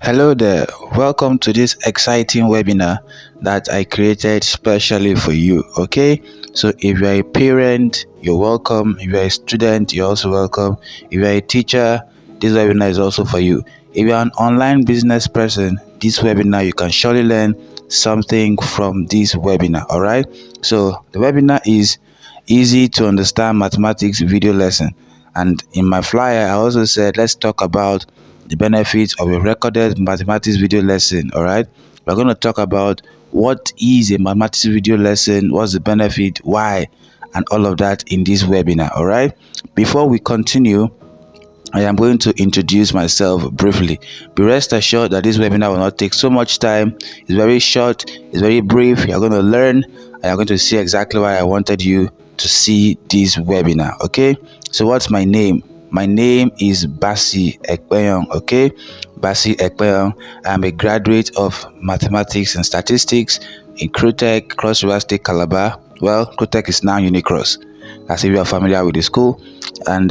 Hello there, welcome to this exciting webinar that I created specially for you. Okay, so if you're a parent, you're welcome. If you're a student, you're also welcome. If you're a teacher, this webinar is also for you. If you're an online business person, this webinar you can surely learn something from this webinar. All right, so the webinar is easy to understand mathematics video lesson, and in my flyer I also said let's talk about the benefits of a recorded mathematics video lesson. All right, we're going to talk about what is a mathematics video lesson, what's the benefit, why, and all of that in this webinar. All right, before we continue, I am going to introduce myself briefly. Be rest assured that this webinar will not take so much time. It's very short, it's very brief. You're going to learn and you're going to see exactly why I wanted you to see this webinar. Okay, so what's my name? My name is Basi Ekpenyong. Okay, Basi Ekpenyong. I'm a graduate of mathematics and statistics in CRUTECH, Cross River State, Calabar. Well, CRUTECH is now Unicross, as if you are familiar with the school. And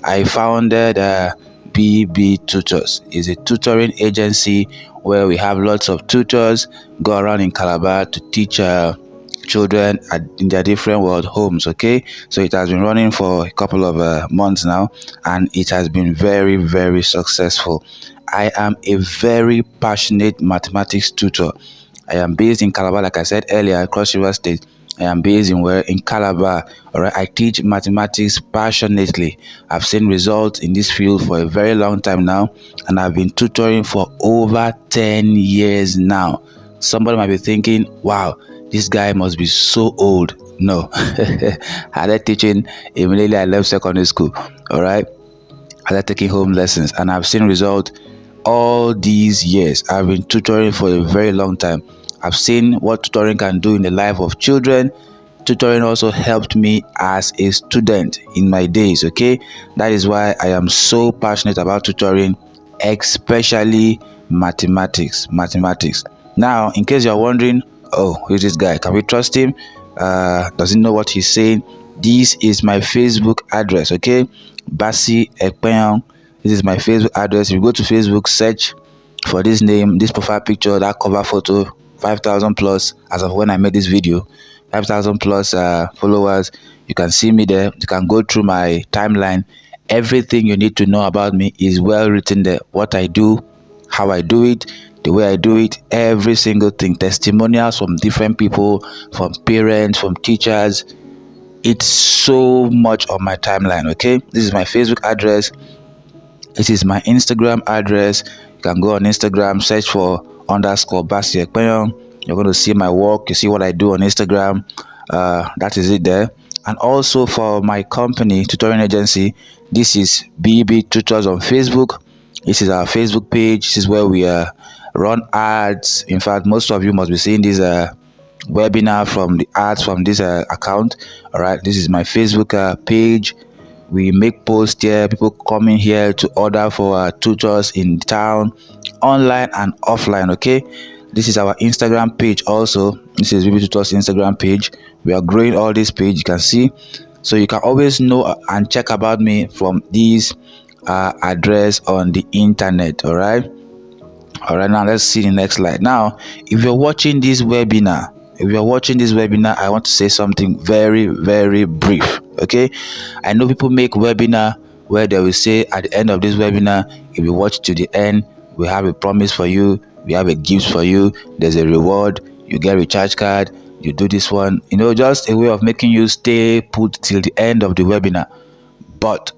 I founded BB Tutors. It's a tutoring agency where we have lots of tutors go around in Calabar to teach children in their different world homes. Okay, so it has been running for a couple of months now, and it has been very, very successful. I am a very passionate mathematics tutor. I am based in Calabar, like I said earlier, Cross River State. I am based in Calabar. All right, I teach mathematics passionately. I've seen results in this field for a very long time now, and I've been tutoring for over 10 years now. Somebody might be thinking, wow, this guy must be so old. No, I started teaching immediately I left secondary school. All right, I started taking home lessons, and I've seen results all these years. I've been tutoring for a very long time. I've seen what tutoring can do in the life of children. Tutoring also helped me as a student in my days. Okay, that is why I am so passionate about tutoring, especially mathematics. Now, in case you're wondering, oh, who's this guy? Can we trust him? Does he know what he's saying? This is my Facebook address. Okay, Basi Ekpenyong. This is my Facebook address. If you go to Facebook, search for this name, this profile picture, that cover photo, 5,000 plus as of when I made this video, 5,000 plus followers. You can see me there. You can go through my timeline. Everything you need to know about me is well written there. What I do, how I do it, the way I do it, every single thing. Testimonials from different people, from parents, from teachers. It's so much on my timeline. Okay, this is my Facebook address. It is my Instagram address. You can go on Instagram, search for _Basi Ekpenyong. You're going to see my work. You see what I do on Instagram. That is it there. And also for my company, tutoring agency, this is BB Tutors on Facebook. This is our Facebook page. This is where we run ads. In fact, most of you must be seeing this webinar from the ads from this account. All right, this is my Facebook page. We make posts here, people coming here to order for tutors in town, online and offline. Okay, this is our Instagram page also. This is BB Tutors Instagram page. We are growing all this page, you can see. So you can always know and check about me from this address on the internet. All right, now let's see the next slide. Now, if you're watching this webinar, I want to say something very, very brief. Okay, I know people make webinar where they will say at the end of this webinar, if you watch to the end, we have a promise for you, we have a gift for you, there's a reward, you get a recharge card, you do this one, just a way of making you stay put till the end of the webinar. But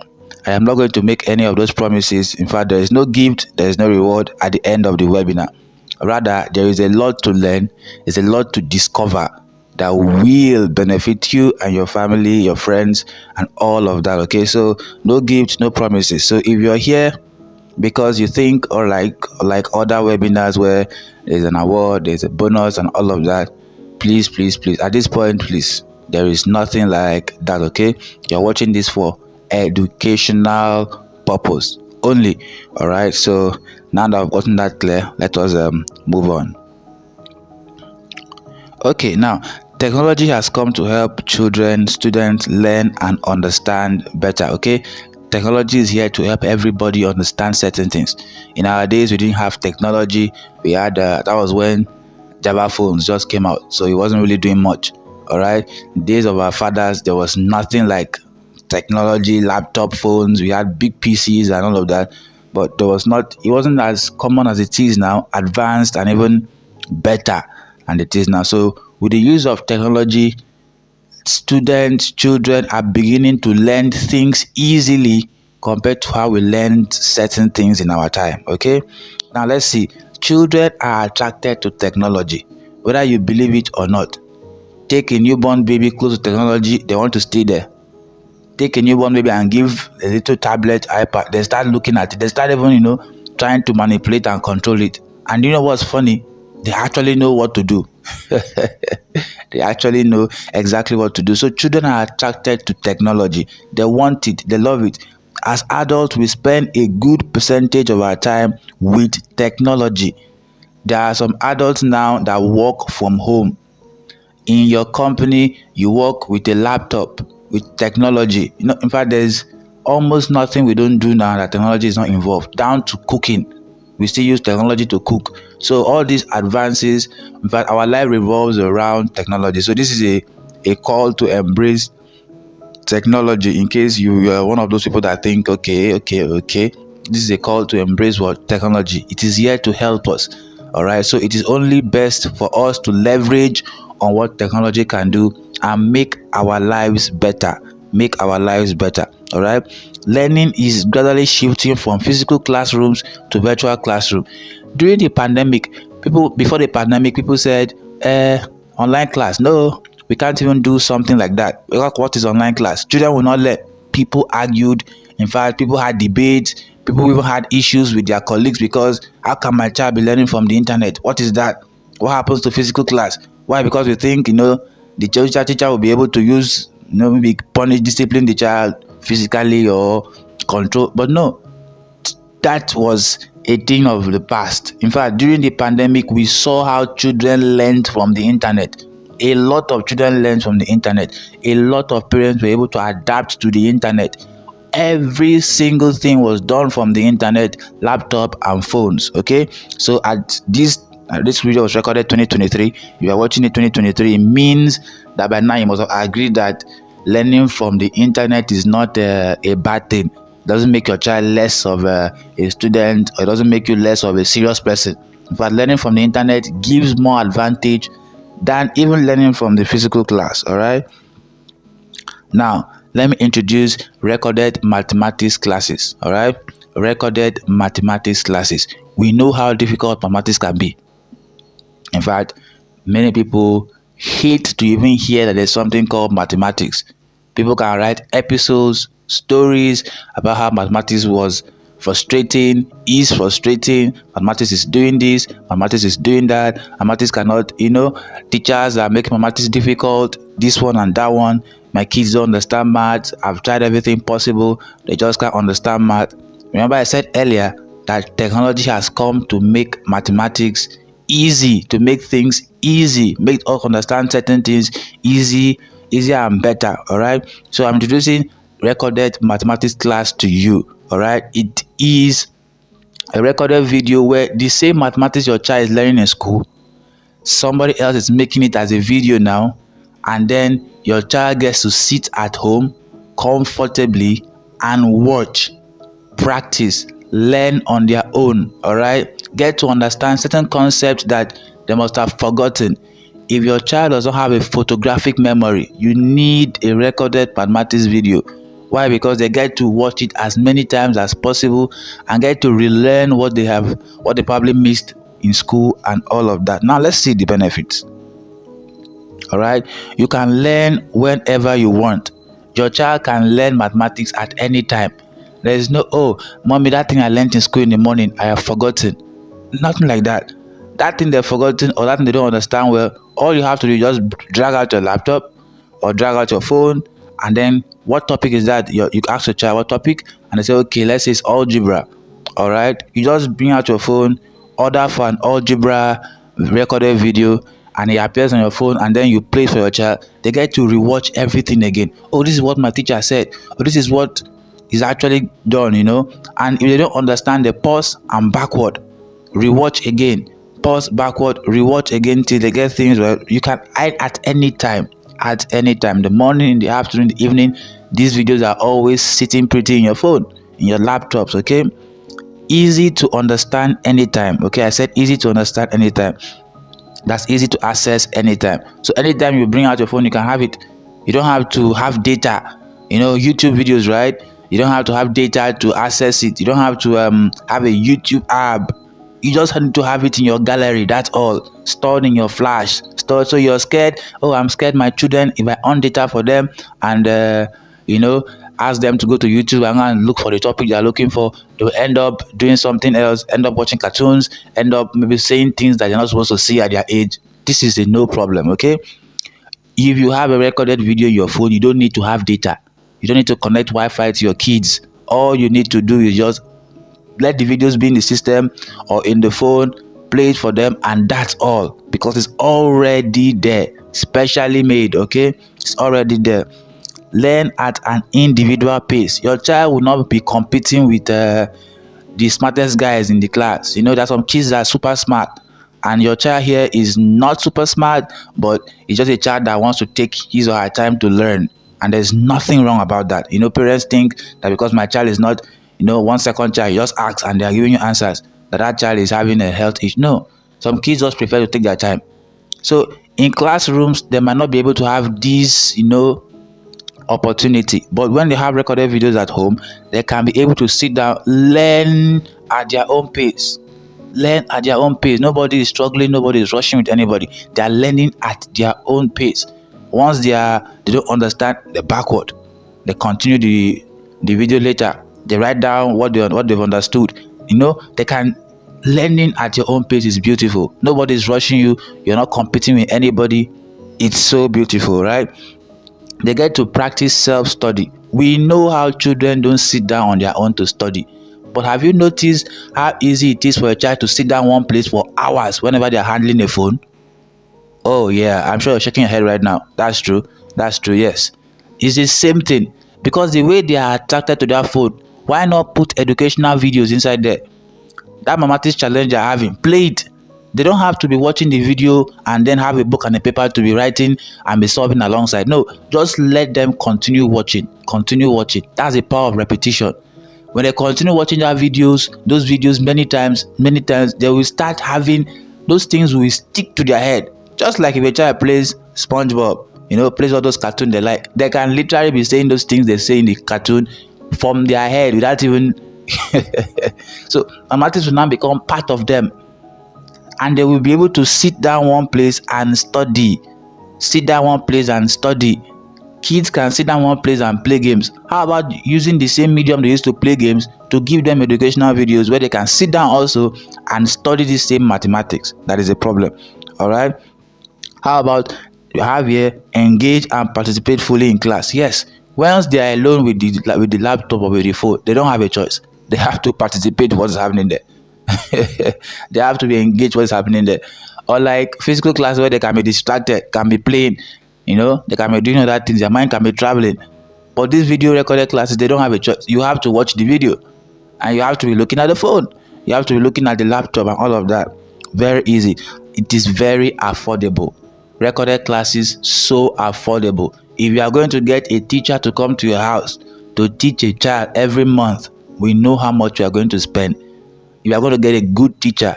I am not going to make any of those promises. In fact, there is no gift, there is no reward at the end of the webinar. Rather, there is a lot to learn, there's a lot to discover that will benefit you and your family, your friends, and all of that. Okay, so no gifts, no promises. So if you're here because you think or like other webinars where there's an award, there's a bonus and all of that, please at this point, please, there is nothing like that. Okay, you're watching this for educational purpose only. All right, so now that I've gotten that clear, let us move on. Okay, now technology has come to help children, students learn and understand better. Okay, technology is here to help everybody understand certain things. In our days, we didn't have technology. We had that was when Java phones just came out, so it wasn't really doing much. All right, days of our fathers, there was nothing like technology, laptop phones. We had big PCs and all of that, but there was not. It wasn't as common as it is now, advanced and even better than it is now. So with the use of technology, students, children are beginning to learn things easily compared to how we learned certain things in our time. Okay, now let's see. Children are attracted to technology, whether you believe it or not. Take a newborn baby close to technology, they want to stay there. Take a newborn baby and give a little tablet, iPad, they start looking at it. They start even, trying to manipulate and control it. And you know what's funny? They actually know what to do. They actually know exactly what to do. So children are attracted to technology. They want it. They love it. As adults, we spend a good percentage of our time with technology. There are some adults now that work from home. In your company, you work with a laptop, with technology. In fact, there's almost nothing we don't do now that technology is not involved, down to cooking. We still use technology to cook. So all these advances, in fact, our life revolves around technology. So this is a call to embrace technology. In case you are one of those people that think, okay, this is a call to embrace what? Technology. It is here to help us. All right. So it is only best for us to leverage on what technology can do and make our lives better. All right. Learning is gradually shifting from physical classrooms to virtual classroom. During the pandemic, before the pandemic, people said, online class. No, we can't even do something like that. What is online class? Children will not learn. People argued. In fact, people had debates. People even had issues with their colleagues because how can my child be learning from the internet? What is that? What happens to physical class? Why? Because we think, the teacher will be able to use, maybe discipline the child physically or control. But no, that was a thing of the past. In fact, during the pandemic, we saw how children learned from the internet. A lot of children learned from the internet. A lot of parents were able to adapt to the internet. Every single thing was done from the internet, laptop and phones. Okay, so this video was recorded 2023. If you are watching it 2023, it means that by now you must have agreed that learning from the internet is not a bad thing. It doesn't make your child less of a student, or it doesn't make you less of a serious person. In fact, learning from the internet gives more advantage than even learning from the physical class. All right. Now, let me introduce recorded mathematics classes. All right. Recorded mathematics classes. We know how difficult mathematics can be. In fact, many people hate to even hear that there's something called mathematics. People can write episodes, stories about how mathematics was frustrating, is frustrating, mathematics is doing this, mathematics is doing that, mathematics cannot, teachers are making mathematics difficult, this one and that one. My kids don't understand math. I've tried everything possible. They just can't understand math. Remember I said earlier that technology has come to make mathematics easy, to make things easy, make us understand certain things easier and better. All right. So I'm introducing recorded mathematics class to you. All right. It is a recorded video where the same mathematics your child is learning in school, somebody else is making it as a video now, and then your child gets to sit at home comfortably and watch, practice, learn on their own. All right, get to understand certain concepts that they must have forgotten. If your child doesn't have a photographic memory, you need a recorded mathematics video. Why? Because they get to watch it as many times as possible and get to relearn what they probably missed in school and all of that. Now let's see the benefits. All right, you can learn whenever you want. Your child can learn mathematics at any time. There is no, oh, mommy, that thing I learned in school in the morning, I have forgotten. Nothing like that. That thing they've forgotten or that thing they don't understand well, all you have to do is just drag out your laptop or drag out your phone, and then what topic is that? You ask your child what topic, and they say, okay, let's say it's algebra. All right, you just bring out your phone, order for an algebra recorded video, and it appears on your phone, and then you play for your child. They get to rewatch everything again. Oh, this is what my teacher said. Oh, this is what is actually done, and if they don't understand, they pause and backward, rewatch again, pause, backward, rewatch again till they get things right. You can hide at any time, the morning, in the afternoon, the evening. These videos are always sitting pretty in your phone, in your laptops. Okay, easy to understand anytime. Okay, I said easy to understand anytime. That's easy to access anytime. So anytime you bring out your phone, you can have it. You don't have to have data. YouTube videos, right? You don't have to have data to access it. You don't have to have a YouTube app. You just need to have it in your gallery. That's all, stored in your flash, stored. So you're scared. Oh, I'm scared my children, if I on data for them and ask them to go to YouTube and look for the topic they're looking for, they'll end up doing something else, end up watching cartoons, end up maybe saying things that you're not supposed to see at their age. This is a no problem. Okay, if you have a recorded video in your phone, you don't need to have data. You don't need to connect Wi-Fi to your kids. All you need to do is just let the videos be in the system or in the phone, play it for them, and that's all, because it's already there, specially made. Okay, it's already there. Learn at an individual pace. Your child will not be competing with the smartest guys in the class. There's some kids that are super smart, and your child here is not super smart, but it's just a child that wants to take his or her time to learn, and there's nothing wrong about that. Parents think that because my child is not 1 second child, you just ask and they are giving you answers, that child is having a health issue. No, some kids just prefer to take their time. So in classrooms, they might not be able to have these opportunity, but when they have recorded videos at home, they can be able to sit down, learn at their own pace. Nobody is struggling, nobody is rushing with anybody. They are learning at their own pace. Once they don't understand, they're backward. They continue the video later. They write down what they've understood. They can. Learning at your own pace is beautiful. Nobody is rushing you. You're not competing with anybody. It's so beautiful, right? They get to practice self-study. We know how children don't sit down on their own to study. But have you noticed how easy it is for a child to sit down one place for hours whenever they're handling a phone? Oh yeah, I'm sure you're shaking your head right now. That's true. Yes. It's the same thing. Because the way they are attracted to their phone, why not put educational videos inside there? That mathematics challenge they're having, play it. They don't have to be watching the video and then have a book and a paper to be writing and be solving alongside. No, just let them continue watching. That's the power of repetition. When they continue watching those videos many times, they will start having those things will stick to their head. Just like if a child plays SpongeBob, plays all those cartoons they like, they can literally be saying those things they say in the cartoon from their head without even so mathematics will now become part of them, and they will be able to sit down one place and study. Kids can sit down one place and play games. How about using the same medium they used to play games to give them educational videos where they can sit down also and study the same mathematics? That is a problem. All right, how about you have here engage and participate fully in class? Yes, once they are alone with the laptop or with the phone, they don't have a choice. They have to participate what's happening there. They have to be engaged what's happening there. Or like physical class where they can be distracted, can be playing, they can be doing other things, their mind can be traveling. But these video recorded classes, they don't have a choice. You have to watch the video and you have to be looking at the phone. You have to be looking at the laptop and all of that. Very easy. It is very affordable. Recorded classes, so affordable. If you are going to get a teacher to come to your house to teach a child every month, we know how much you are going to spend. If you are going to get a good teacher,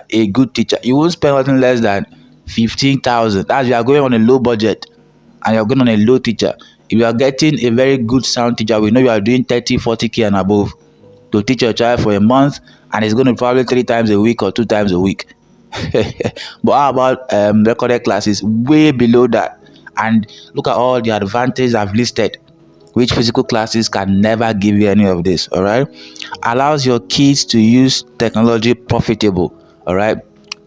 you won't spend nothing less than 15,000. That's if you are going on a low budget and you are going on a low teacher. If you are getting a very good sound teacher, we know you are doing 30, 40K and above to teach your child for a month, and it's going to probably 3 times a week or 2 times a week. But how about recorded classes? Way below that. And look at all the advantages I've listed, which physical classes can never give you any of this. All right, allows your kids to use technology profitable. All right,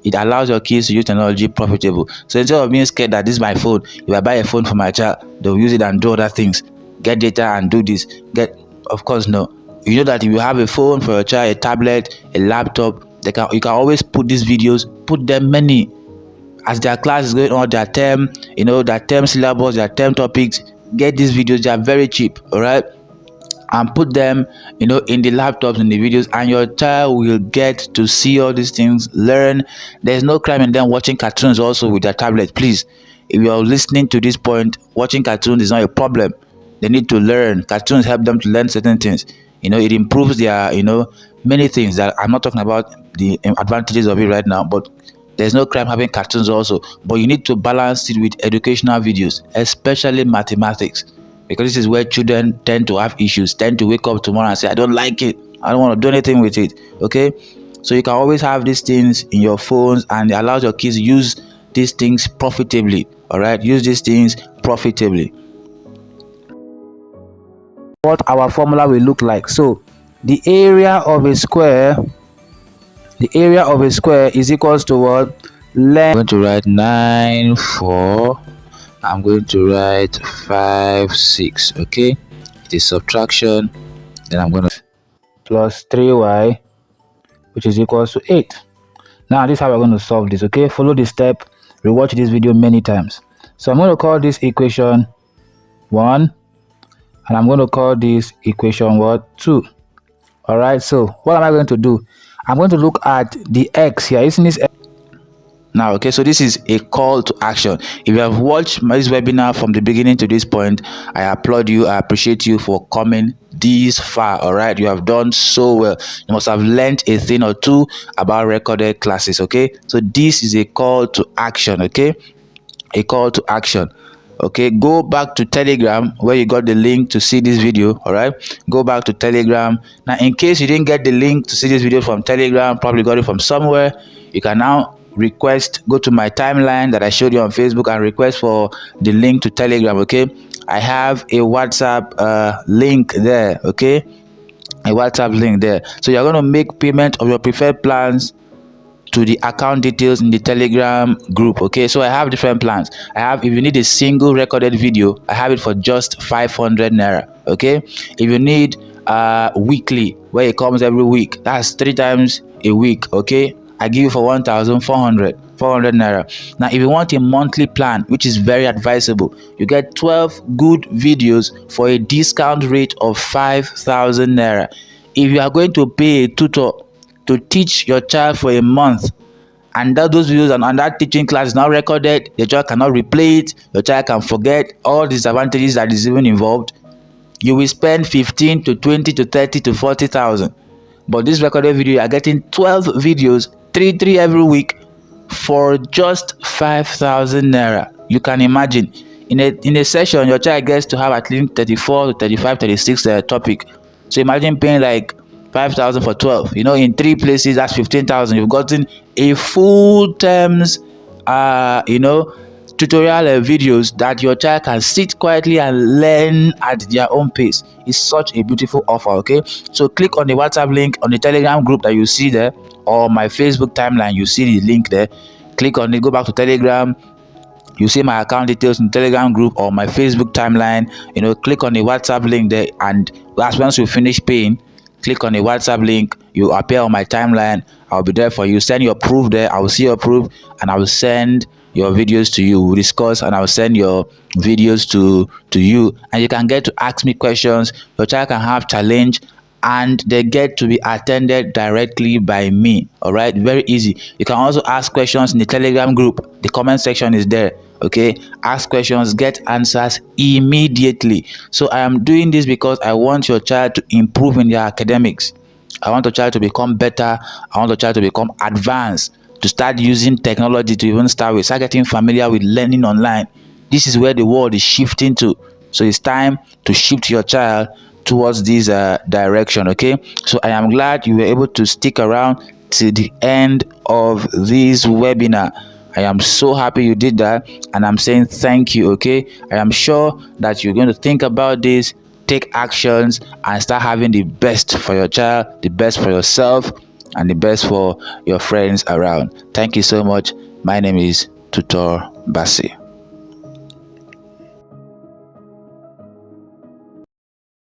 it allows your kids to use technology profitable. So instead of being scared that this is my phone, if I buy a phone for my child, they'll use it and do other things, get data and do this, of course no. You know that if you have a phone for your child, a tablet, a laptop, you can always put these videos, put them many as their class is going on, their term, their term syllabus, their term topics. Get these videos, they are very cheap. All right, and put them, in the laptops, in the videos, and your child will get to see all these things, learn. There's no crime in them watching cartoons also with their tablet. Please, if you're listening to this point, watching cartoons is not a problem. They need to learn. Cartoons help them to learn certain things. It improves their, many things that I'm not talking about the advantages of it right now, but there's no crime having cartoons also. But you need to balance it with educational videos, especially mathematics, because this is where children tend to have issues, tend to wake up tomorrow and say, I don't like it, I don't want to do anything with it. Okay, so you can always have these things in your phones, and it allows your kids to use these things profitably. All right, use these things profitably. What our formula will look like. So the area of a square is equals to what? Length. I'm going to write 9 4. I'm going to write 5 6. Okay, it is subtraction. Then I'm going to plus 3y, which is equals to 8. Now this is how we're going to solve this. Okay, follow the step, rewatch this video many times. So I'm going to call this equation 1, and I'm going to call this equation what? 2. All right, so what am I going to do? I'm going to look at the x here. Isn't this x? Now, okay, so this is a call to action. If you have watched this webinar from the beginning to this point, I applaud you. I appreciate you for coming this far. All right, you have done so well. You must have learned a thing or two about recorded classes. Okay, so this is a call to action. Okay, a call to action. Okay, go back to Telegram where you got the link to see this video. All right, go back to Telegram. Now, in case you didn't get the link to see this video from Telegram, probably got it from somewhere, you can now go to my timeline that I showed you on Facebook and request for the link to Telegram. Okay, I have a WhatsApp link there. Okay, a WhatsApp link there. So you're going to make payment of your preferred plans to the account details in the Telegram group. Okay, so I have different plans. I have, if you need a single recorded video, I have it for just 500 naira. Okay, if you need weekly, where it comes every week, that's 3 times a week. Okay, I give you for 1,400 naira. Now if you want a monthly plan, which is very advisable, you get 12 good videos for a discount rate of 5,000 naira. If you are going to pay a tutor to teach your child for a month, and those videos and that teaching class is not recorded, your child cannot replay it, your child can forget all the disadvantages that is even involved, you will spend 15 to 20 to 30 to 40,000. But this recorded video, you are getting 12 videos, 3 every week, for just 5,000 naira. You can imagine, in a session, your child gets to have at least 34 to 35, 36 topic. So imagine paying like 5,000 for 12. In 3 places, that's 15,000. You've gotten a full terms tutorial videos that your child can sit quietly and learn at their own pace. It's such a beautiful offer. Okay, so click on the WhatsApp link on the Telegram group that you see there, or my Facebook timeline, you see the link there. Click on it, go back to Telegram, you see my account details in Telegram group or my Facebook timeline. Click on the WhatsApp link there, and once you finish paying, click on the WhatsApp link, you appear on my timeline. I'll be there for you. Send your proof there, I will see your proof, and I will send your videos to you. We'll discuss, and I'll send your videos to you, and you can get to ask me questions. Your child can have challenge, and they get to be attended directly by me. All right, very easy. You can also ask questions in the Telegram group. The comment section is there. Okay, ask questions, get answers immediately. So I am doing this because I want your child to improve in their academics. I want your child to become better. I want your child to become advanced, to start using technology, to even start getting familiar with learning online. This is where the world is shifting to. So it's time to shift your child towards this direction. Okay, so I am glad you were able to stick around to the end of this webinar. I am so happy you did that, and I'm saying thank you. Okay, I am sure that you're going to think about this, take actions, and start having the best for your child, the best for yourself, and the best for your friends around. Thank you so much. My name is Tutor Basi.